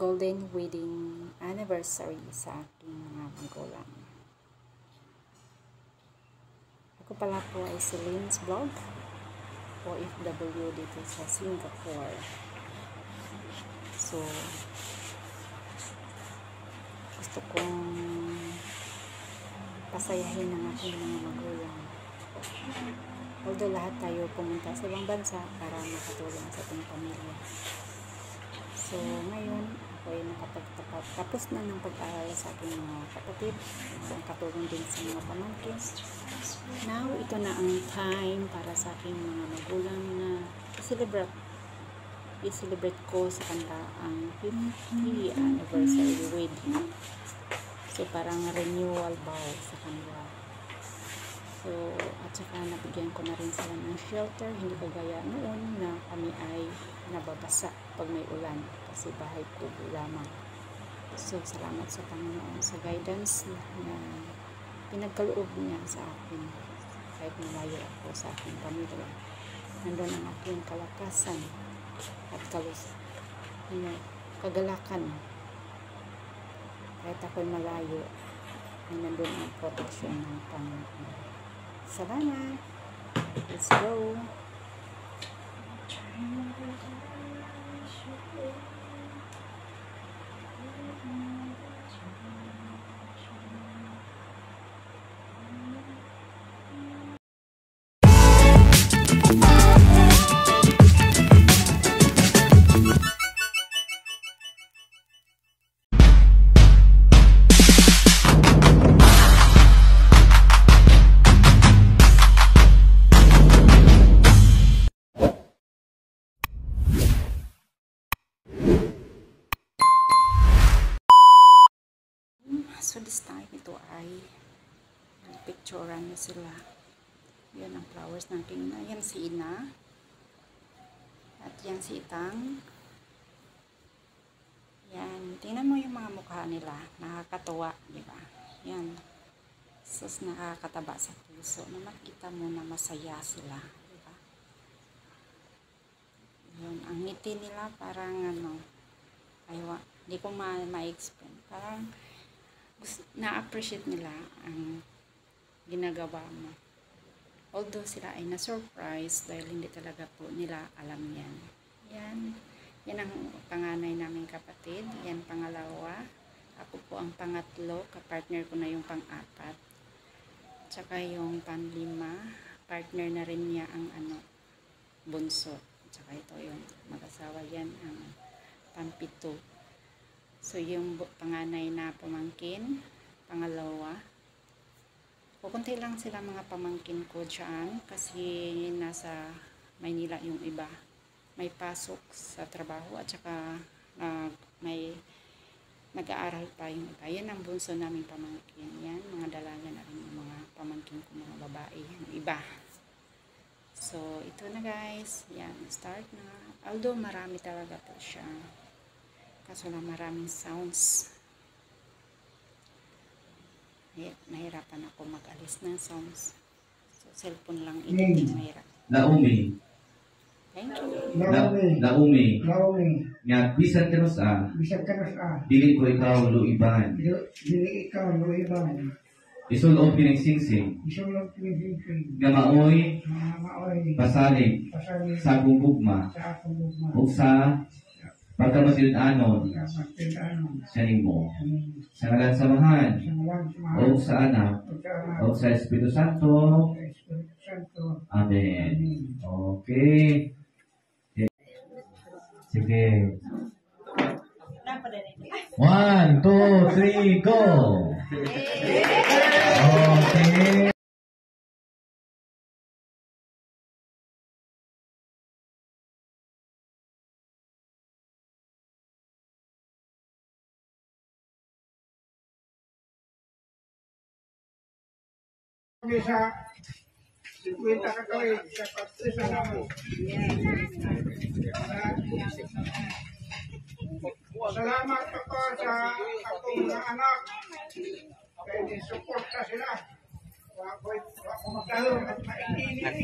golden wedding anniversary sa aking mga magulang. Ako pala po ay si Lynn's Vlog, OFW dito sa Singapore. So, gusto kong pasayahin ng aking mga magulang. Although lahat tayo pumunta sa ibang bansa para makatulong sa ating pamilya. So, ngayon, ako ay nakapagtapos na ng pag-aaral sa aking mga kapatid. Ang katulong din sa mga pamangkin. Now, ito na ang time para sa aking mga magulang na i-celebrate ko sa kanila ang 50th anniversary wedding. So, parang renewal vow sa kanila. So, at saka nabigyan ko na rin sila ng shelter. Hindi kagaya noon na kami ay nababasa pag may ulan kasi bahay kubo lamang. So, salamat sa Panginoon sa guidance na pinagkaloob niya sa akin kahit malayo ako sa aking pamilya. Nandun ang aking kalakasan at kagalakan. Kahit ako'y malayo, ay nandun ang proteksyon ng Panginoon. Salamat! Let's go! So this time, ito ay picturean na sila. Yan ang flowers ng aking ina. Yan si Ina. At yan si Itang. Yan. Tingnan mo yung mga mukha nila. Nakakatuwa, di ba? Yan. Sus, nakakataba sa puso. Na makita mo na masaya sila. Di ba? Yun. Ang ngiti nila parang aywa. Hindi ko ma-explain. Parang na-appreciate nila ang ginagawa mo. Although sila ay na-surprise dahil hindi talaga po nila alam yan. Yan ang panganay naming kapatid. Yan pangalawa. Ako po ang pangatlo. Kapartner ko na yung pang-apat. Tsaka yung pang-lima. Partner na rin niya ang bunso. Tsaka ito yung mag-asawa yan ang pang-pito. So, yung panganay na pamangkin, pangalawa. Kukunti lang sila mga pamangkin ko dyan kasi nasa Maynila yung iba. May pasok sa trabaho at saka may nag-aaral pa yung iba. Yan ang bunso naming pamangkin. Yan, mga dalaga na rin yung mga pamangkin ko, mga babae. Yung iba. So, ito na guys. Yan, start na. Although marami talaga po siya. Kaso lang maraming sounds. Nahirapan ako mag-alis ng sounds. So, cellphone lang editing mahirap. Naomi. Thank you. Naomi. Nga, bisan ka nos dili ko ikaw luiban. Isulong pinagsing-sing. Nga maoy pasalig sa gugma. Ug sa pagkamasid-anon sa nimo sa ngalan samahan o sa anak o sa Espiritu Santo. Amen. Okay. Sige. 1, 2, 3, go. Okay. Sa 50 ka gawin sa pagtrisa naman. Salamat ako sa akong mga anak. Kaya ni-support ka sila.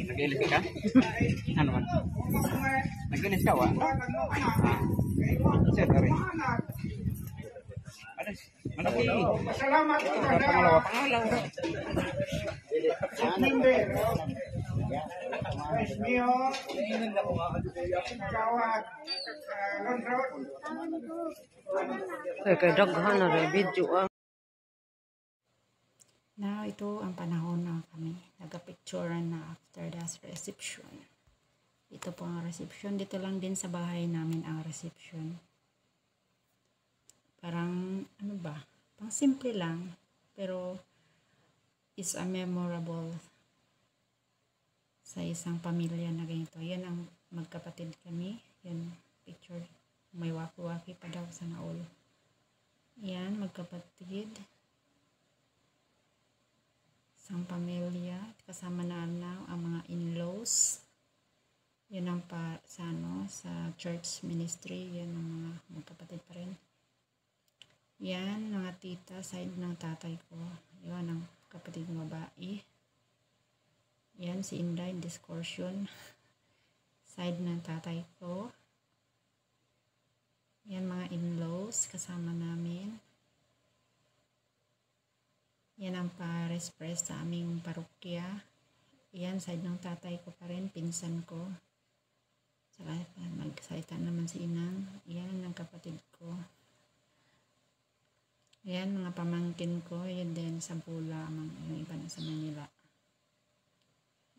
Nag-ilis ka? Ano man? Nag-ilis ka, wa? Sir, Malaki. Pasalamat ko sa Pangalaw. member. Vice Mayor, Kawat, Lonrod. Kay daghan na rin video ah. Now, ito ang panahon na kami nagka-picture na after the reception. Ito po ang reception. Dito lang din sa bahay namin ang reception. Parang, ano ba? Pang simple lang. Pero, is a memorable sa isang pamilya na ganito. Yan ang magkapatid kami. Yan, picture. May waki-waki pa daw sa naul. Yan, magkapatid. Isang pamilya, kasama na ang mga in-laws. Yan ang sa church ministry, yan ang mga magkapatid pa rin. Yan, mga tita, side ng tatay ko. Yan ang kapatid ng babae. Yan, si Inday, discussion. Side ng tatay ko. Yan, mga in-laws, kasama namin. Yan ang pa-express sa aming parokya. Yan, side ng tatay ko pa rin, pinsan ko. Saka magsalita naman si Inang. Yan ang kapatid ko. Yan, mga pamangkin ko. Yan din sa Bula, yung iba na sa Manila.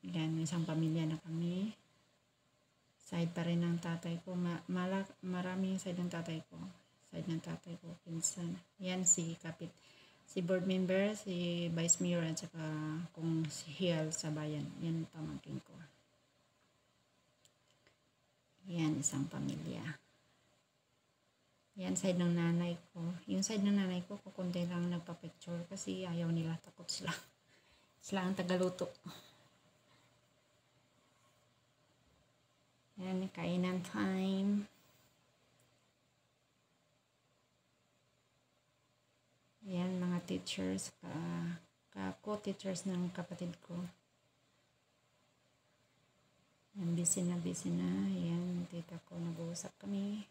Yan, isang pamilya na kami. Side pa rin ng tatay ko. Maraming side ng tatay ko. Side ng tatay ko, pinsan. Yan, si board member, si Vice Mayor, at saka kung si Hiel sa bayan. Yan pamangkin ko. Yan, isang pamilya. Yan, side ng nanay ko. Yung side ng nanay ko, kukunti lang nagpa-picture kasi ayaw nila, takot sila. Sila ang tagaluto. Yan, kainan time. Yan, mga teachers, co-teachers ng kapatid ko. Yan, busy na. Yan, tita ko, nag-uusap kami.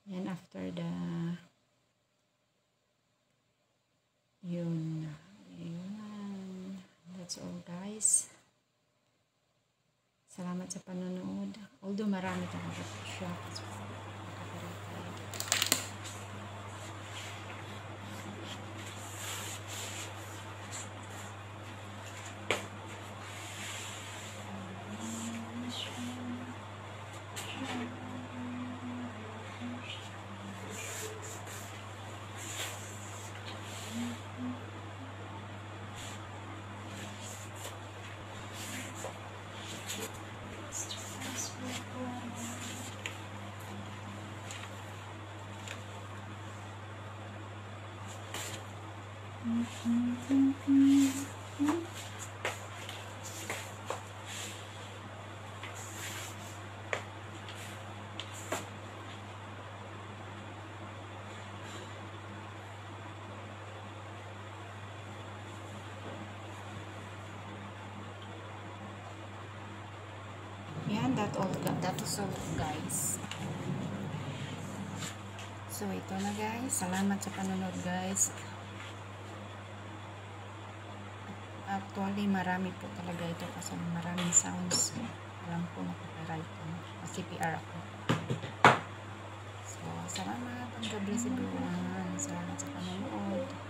Yan, after yun. That's all, guys. Salamat sa panonood. Although marami talaga siya. Yan, that is all, guys. So, ito na, guys. Salamat sa panonood, guys. Actually, marami po talaga ito kasi maraming sounds. Alam ko na copyright ko. Kasi PR ako. So, salamat. God bless everyone. Salamat sa panonood.